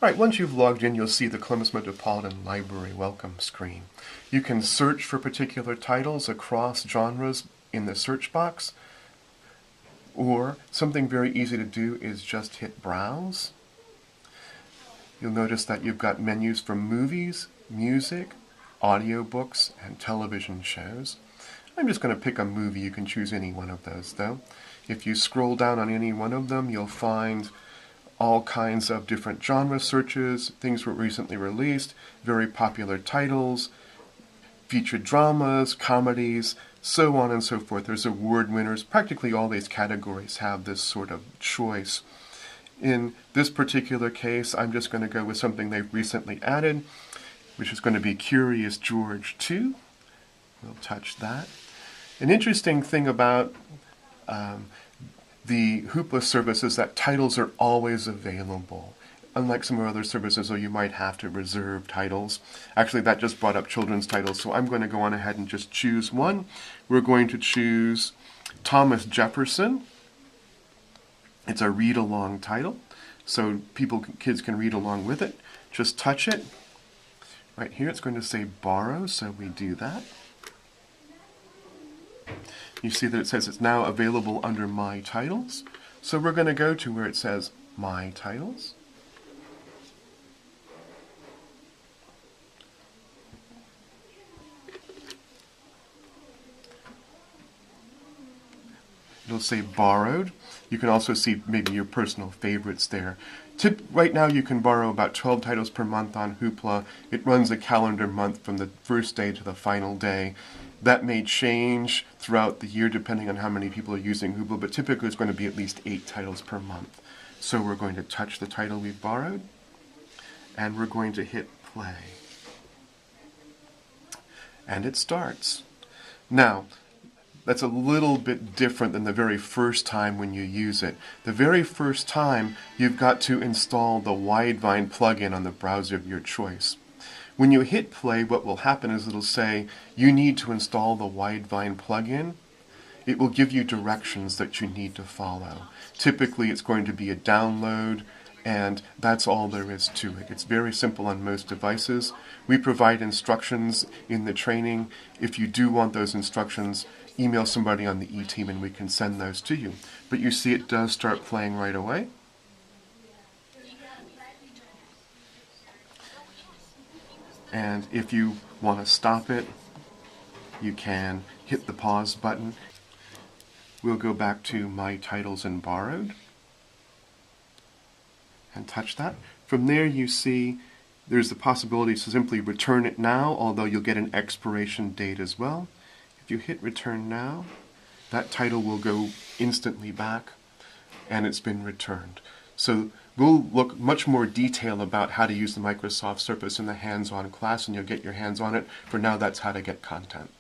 Alright, once you've logged in, you'll see the Columbus Metropolitan Library welcome screen. You can search for particular titles across genres in the search box, or something very easy to do is just hit browse. You'll notice that you've got menus for movies, music, audiobooks, and television shows. I'm just going to pick a movie. You can choose any one of those, though. If you scroll down on any one of them, you'll find all kinds of different genre searches, things were recently released, very popular titles, featured dramas, comedies, so on and so forth. There's award winners. Practically all these categories have this sort of choice. In this particular case, I'm just going to go with something they've recently added, which is going to be Curious George 2. We'll touch that. An interesting thing about the Hoopla service is that titles are always available. Unlike some of other services where you might have to reserve titles. Actually, that just brought up children's titles, so I'm going to go on ahead and just choose one. We're going to choose Thomas Jefferson. It's a read-along title, so kids can read along with it. Just touch it. Right here it's going to say borrow, so we do that. You see that it says it's now available under My Titles. So we're going to go to where it says My Titles. It'll say borrowed. You can also see maybe your personal favorites there. Right now you can borrow about 12 titles per month on Hoopla. It runs a calendar month from the first day to the final day. That may change throughout the year depending on how many people are using Hoopla, but typically it's going to be at least 8 titles per month. So we're going to touch the title we've borrowed, and we're going to hit play. And it starts. Now, that's a little bit different than the very first time when you use it. The very first time, you've got to install the Widevine plugin on the browser of your choice. When you hit play, what will happen is it'll say, you need to install the Widevine plugin. It will give you directions that you need to follow. Typically, it's going to be a download, and that's all there is to it. It's very simple on most devices. We provide instructions in the training. If you do want those instructions, email somebody on the e-team and we can send those to you. But you see it does start playing right away. And if you want to stop it, you can hit the pause button. We'll go back to My Titles and Borrowed and touch that. From there you see there's the possibility to simply return it now, although you'll get an expiration date as well. If you hit return now, that title will go instantly back and it's been returned. So we'll look much more detail about how to use the Microsoft Surface in the hands-on class, and you'll get your hands on it. For now, that's how to get content.